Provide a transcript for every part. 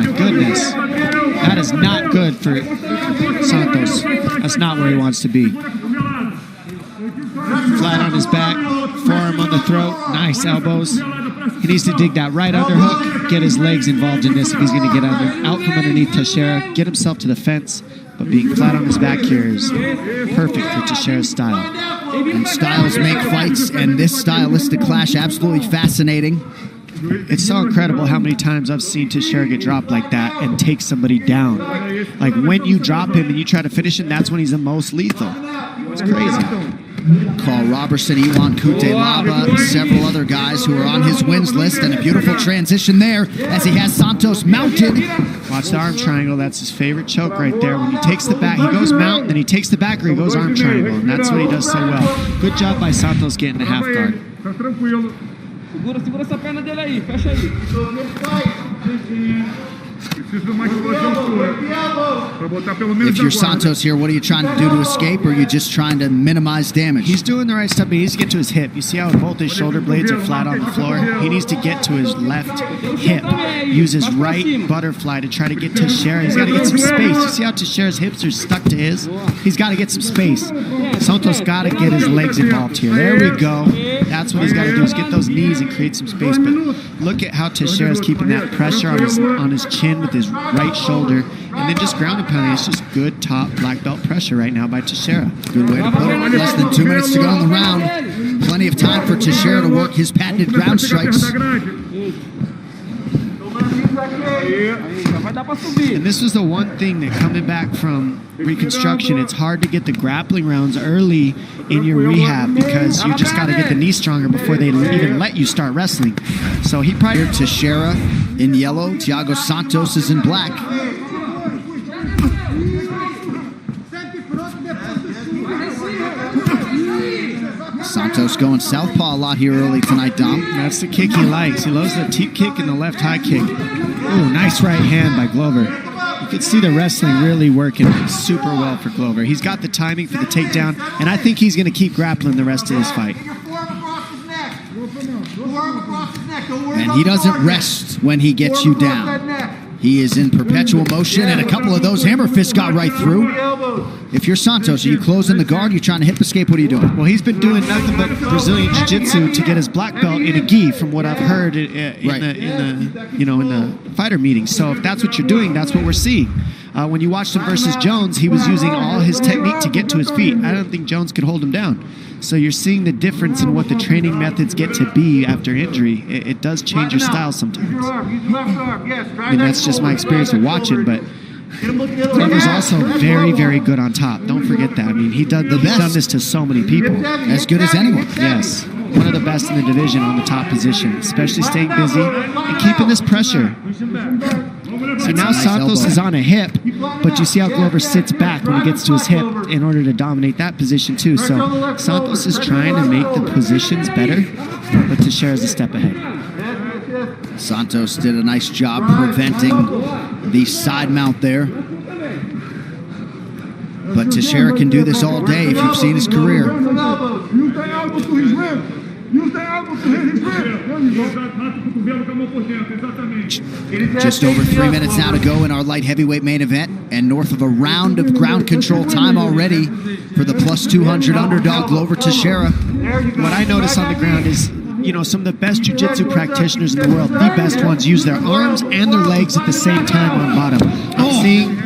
my goodness. That is not good for Santos. That's not where he wants to be. Flat on his back, forearm on the throat, nice elbows. He needs to dig that right underhook, get his legs involved in this if he's going to get out from underneath Teixeira, get himself to the fence, but being flat on his back here is perfect for Teixeira's style. And styles make fights, and this stylistic clash absolutely fascinating. It's so incredible how many times I've seen Teixeira get dropped like that and take somebody down. Like when you drop him and you try to finish him, that's when he's the most lethal. It's crazy. Carl Robertson, Iwan Kutelaba, several other guys who are on his wins list, and a beautiful transition there as he has Santos mounted. Watch the arm triangle. That's his favorite choke right there. When he takes the back, he goes mount, then he takes the back or he goes arm triangle, and that's what he does so well. Good job by Santos getting the half guard. Segura essa perna dele aí, fecha aí. If you're Santos here, what are you trying to do to escape, or are you just trying to minimize damage? He's doing the right stuff, but he needs to get to his hip. You see how both his shoulder blades are flat on the floor? He needs to get to his left hip. Use his right butterfly to try to get Teixeira. He's got to get some space. You see how Teixeira's hips are stuck to his? He's got to get some space. Santos got to get his legs involved here. There we go. That's what he's got to do, is get those knees and create some space. But look at how Teixeira's keeping that pressure on his chin with his right shoulder, and then just ground and pounding. It's just good top black belt pressure right now by Teixeira. Good way to put it. Less than 2 minutes to go in the round. Plenty of time for Teixeira to work his patented ground strikes. And this was the one thing that coming back from reconstruction, it's hard to get the grappling rounds early in your rehab because you just got to get the knee stronger before they even let you start wrestling. So he probably... Teixeira in yellow, Thiago Santos is in black. Santos going southpaw a lot here early tonight, Dom. That's the kick he likes. He loves the teep kick and the left high kick. Ooh, nice right hand by Glover. You can see the wrestling really working super well for Glover. He's got the timing for the takedown, and I think he's going to keep grappling the rest of this fight. And he doesn't rest when he gets you down. He is in perpetual motion, and a couple of those hammer fists got right through. If you're Santos, are you closing the guard? Are you trying to hip escape? What are you doing? Well, he's been doing nothing but Brazilian Jiu-Jitsu to get his black belt in a gi, from what I've heard in the fighter meetings. So if that's what you're doing, that's what we're seeing. When you watched him versus Jones, he was using all his technique to get to his feet. I don't think Jones could hold him down. So you're seeing the difference in what the training methods get to be after injury. It does change your style sometimes. I mean, that's just my experience of watching, but Glover's also very, very good on top. Don't forget that. I mean, he's done this to so many people. As good as anyone. Yes. One of the best in the division on the top position, especially staying busy and keeping this pressure. So now Santos is on a hip, but you see how Glover sits back when he gets to his hip in order to dominate that position too. So Santos is trying to make the positions better, but Teixeira's a step ahead. Santos did a nice job preventing the side mount there. But Teixeira can do this all day if you've seen his career. Just over 3 minutes now to go in our light heavyweight main event, and north of a round of ground control time already for the plus 200 underdog Glover Teixeira. What I notice on the ground is, you know, some of the best jiu-jitsu practitioners in the world, the best ones, use their arms and their legs at the same time on bottom. I'm seeing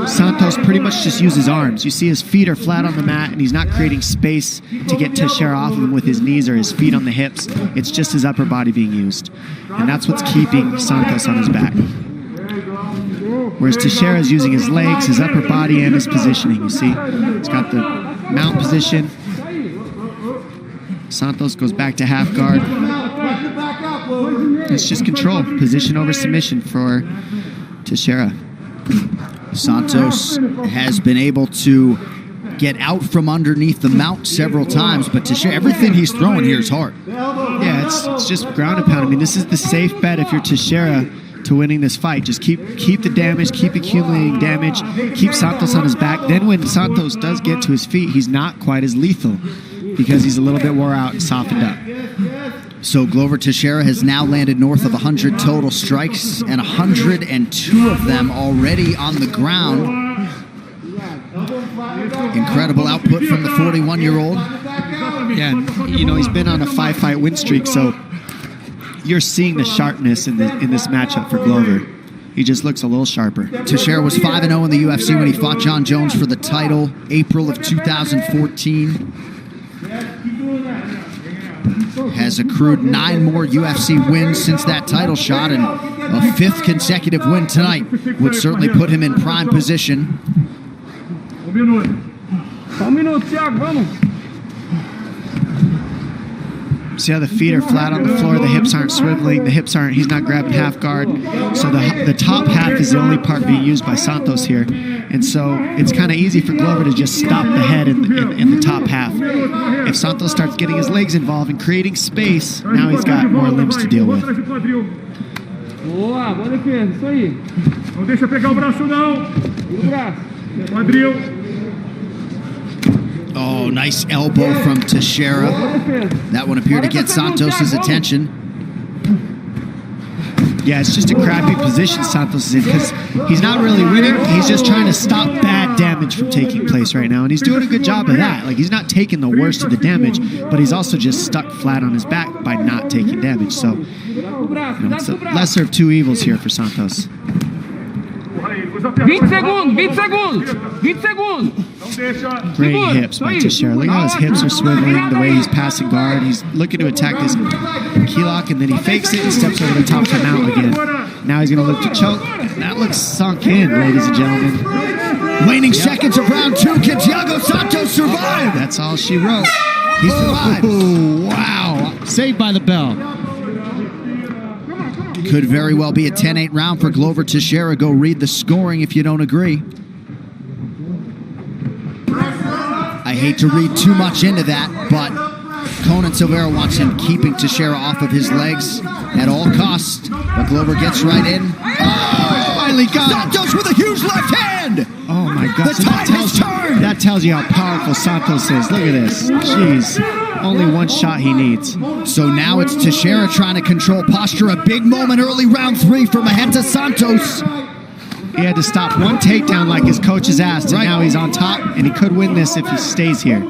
Santos pretty much just uses arms. You see his feet are flat on the mat, and he's not creating space to get Teixeira off of him with his knees or his feet on the hips. It's just his upper body being used. And that's what's keeping Santos on his back. Whereas Teixeira is using his legs, his upper body, and his positioning. You see, he's got the mount position. Santos goes back to half guard. It's just control, position over submission for Teixeira. Santos has been able to get out from underneath the mount several times, but Teixeira, everything he's throwing here is hard. Yeah, it's just ground and pound. I mean, this is the safe bet if you're Teixeira to winning this fight. Just keep the damage, keep accumulating damage, keep Santos on his back. Then when Santos does get to his feet, he's not quite as lethal because he's a little bit wore out and softened up. So Glover Teixeira has now landed north of 100 total strikes, and 102 of them already on the ground. Incredible output from the 41-year-old. Yeah, you know, he's been on a 5-fight win streak, so you're seeing the sharpness in this matchup for Glover. He just looks a little sharper. Teixeira was 5-0 in the UFC when he fought John Jones for the title, April of 2014. Has accrued 9 more UFC wins since that title shot, and a 5th consecutive win tonight would certainly put him in prime position. See how the feet are flat on the floor, the hips aren't swiveling, he's not grabbing half guard. So the top half is the only part being used by Santos here. And so it's kind of easy for Glover to just stop the head in the top half. If Santos starts getting his legs involved and creating space, now he's got more limbs to deal with. Boa, boa defesa, isso aí. Não deixa pegar o braço não. Vira o braço. Quadril. Oh, nice elbow from Teixeira. That one appeared to get Santos' attention. Yeah, it's just a crappy position Santos is in because he's not really winning. He's just trying to stop bad damage from taking place right now, and he's doing a good job of that. Like, he's not taking the worst of the damage, but he's also just stuck flat on his back by not taking damage. So, you know, it's the lesser of two evils here for Santos. 20 segundos, 20 segundos, 20 segundos. Great hips by Teixeira. Look how his hips are swiveling, the way he's passing guard. He's looking to attack this key lock, and then he fakes it and steps over the top to mount again. Now he's going to look to choke. That looks sunk in, ladies and gentlemen. Waning seconds of round 2. Can Thiago Santos survive? That's all she wrote. He survives. Oh, wow. Saved by the bell. Could very well be a 10-8 round for Glover Teixeira. Go read the scoring if you don't agree. I hate to read too much into that, but Conan Silveira wants him keeping Teixeira off of his legs at all costs. But Glover gets right in. Oh, finally got Santos with a huge left hand. Oh my God! The tide has turned. That tells you how powerful Santos is. Look at this. Jeez, only one shot he needs. So now it's Teixeira trying to control posture. A big moment early round 3 for Mahenta Santos. He had to stop one takedown like his coach has asked, and now he's on top, and he could win this if he stays here.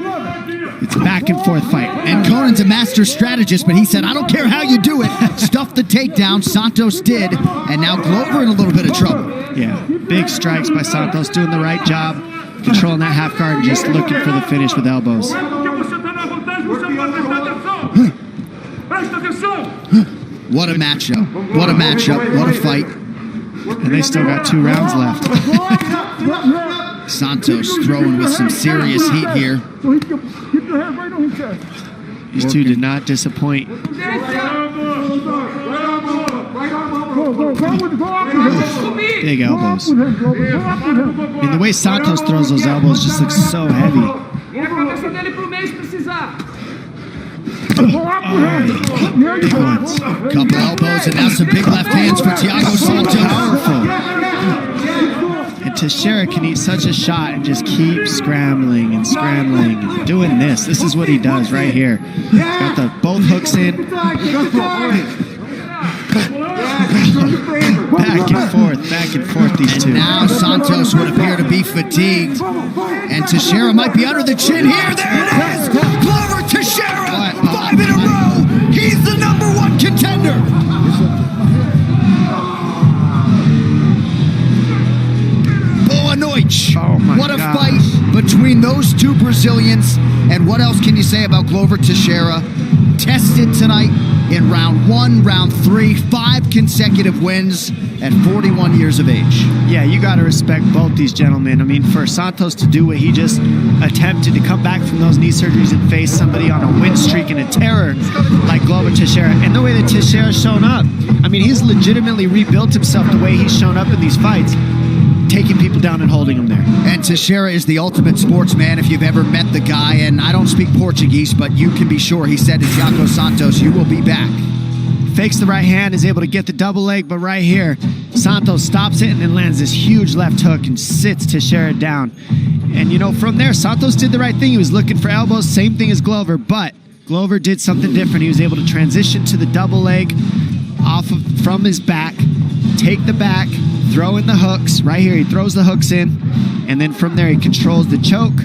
It's a back and forth fight. And Conan's a master strategist, but he said, I don't care how you do it. Stuff the takedown. Santos did, and now Glover in a little bit of trouble. Yeah, big strikes by Santos, doing the right job, controlling that half guard and just looking for the finish with elbows. What a matchup. What a matchup. What a fight. And they still got 2 rounds left. Santos throwing with some serious heat here. These two did not disappoint. Big elbows. I mean, the way Santos throws those elbows just looks so heavy. Big ones. Couple elbows and now some big left hands for Thiago Santos. Powerful. And Teixeira can eat such a shot and just keep scrambling and scrambling and doing this. This is what he does right here. He's got the both hooks in. Back and forth these two. And now Santos would appear to be fatigued. And Teixeira might be under the chin here. There it is! Glover Teixeira! 5 in a row! He's the #1 contender! Boa noite! Oh my what a gosh. fight between those two Brazilians. And what else can you say about Glover Teixeira? Tested tonight in round 1, round 3, 5 consecutive wins at 41 years of age. Yeah, you got to respect both these gentlemen. I mean, for Santos to do what he just attempted to come back from those knee surgeries and face somebody on a win streak and a terror like Glover Teixeira, and the way that Teixeira's shown up, I mean, he's legitimately rebuilt himself the way he's shown up in these fights, taking people down and holding them there. And Teixeira is the ultimate sportsman if you've ever met the guy. And I don't speak Portuguese, but you can be sure he said to Thiago Santos, you will be back. Fakes the right hand, is able to get the double leg, but right here, Santos stops it and then lands this huge left hook and sits Teixeira down. And, you know, from there, Santos did the right thing. He was looking for elbows, same thing as Glover, but Glover did something different. He was able to transition to the double leg from his back, take the back, throw in the hooks. Right here, he throws the hooks in, and then from there he controls the choke,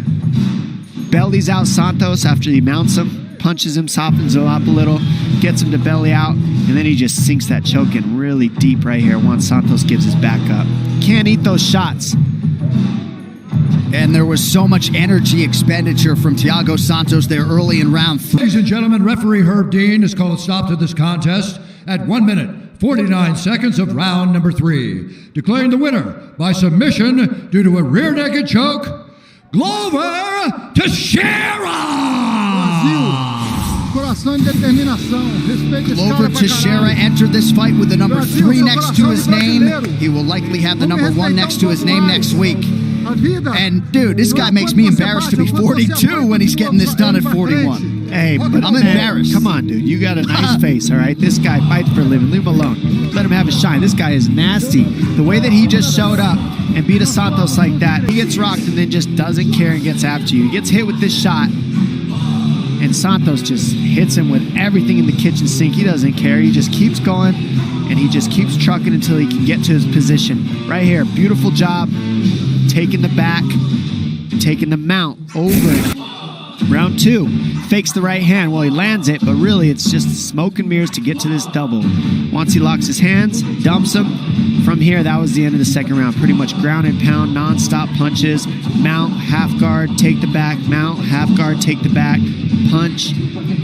bellies out Santos after he mounts him, punches him, softens him up a little, gets him to belly out, and then he just sinks that choke in really deep right here once Santos gives his back up. Can't eat those shots. And there was so much energy expenditure from Thiago Santos there early in round 3. Ladies and gentlemen, referee Herb Dean has called a stop to this contest at 1 minute, 49 seconds of round number 3. Declaring the winner by submission due to a rear naked choke, Glover Teixeira! Glover Teixeira entered this fight with the number 3 next to his name. He will likely have the number 1 next to his name next week. And dude, this guy makes me embarrassed to be 42 when he's getting this done at 41. Hey, but I'm embarrassed. Come on, dude. You got a nice face, all right? This guy fights for a living. Leave him alone. Let him have a shine. This guy is nasty. The way that he just showed up and beat a Santos like that, he gets rocked and then just doesn't care and gets after you. He gets hit with this shot, and Santos just hits him with everything in the kitchen sink. He doesn't care. He just keeps going, and he just keeps trucking until he can get to his position. Right here, beautiful job. Taking the back, taking the mount over. Round 2, fakes the right hand. Well, he lands it, but really it's just smoke and mirrors to get to this double. Once he locks his hands, dumps him. From here, that was the end of the second round. Pretty much ground and pound, non-stop punches. Mount, half guard, take the back. Mount, half guard, take the back. Punch,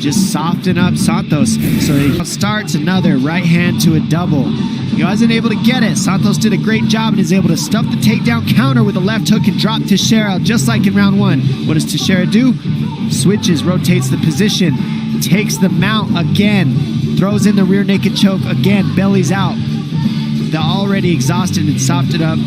just soften up Santos. So he starts another right hand to a double. He wasn't able to get it. Santos did a great job and is able to stuff the takedown counter with a left hook and drop Teixeira just like in round 1. What does Teixeira do? Switches, rotates the position, takes the mount again, throws in the rear naked choke again, bellies out. The already exhausted and softened up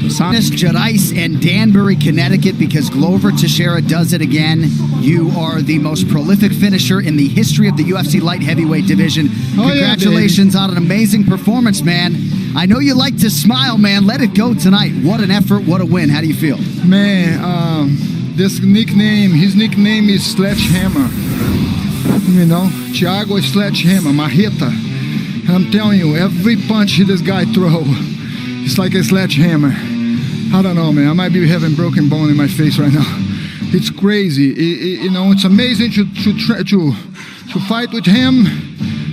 Gerais and Danbury, Connecticut, because Glover Teixeira does it again. You are the most prolific finisher in the history of the UFC light heavyweight division. Congratulations on an amazing performance, man. I know you like to smile, man. Let it go tonight. What an effort, what a win. How do you feel? Man, this nickname, his nickname is Sledgehammer. You know, Thiago is Sledgehammer, Marreta. And I'm telling you, every punch this guy throws, it's like a sledgehammer. I don't know, man. I might be having broken bone in my face right now. It's crazy. You know, it's amazing to fight with him.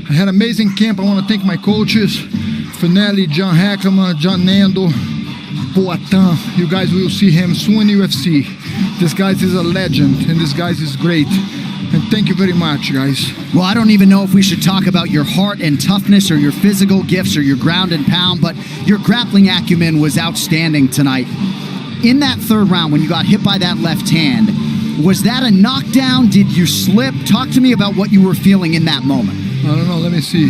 I had an amazing camp. I want to thank my coaches, Finelli, John Hackman, John Nando, Poatan. You guys will see him soon in UFC. This guy is a legend, and this guy is great. And thank you very much, guys. Well, I don't even know if we should talk about your heart and toughness or your physical gifts or your ground and pound, but your grappling acumen was outstanding tonight. In that third round, when you got hit by that left hand, was that a knockdown? Did you slip? Talk to me about what you were feeling in that moment. I don't know. Let me see.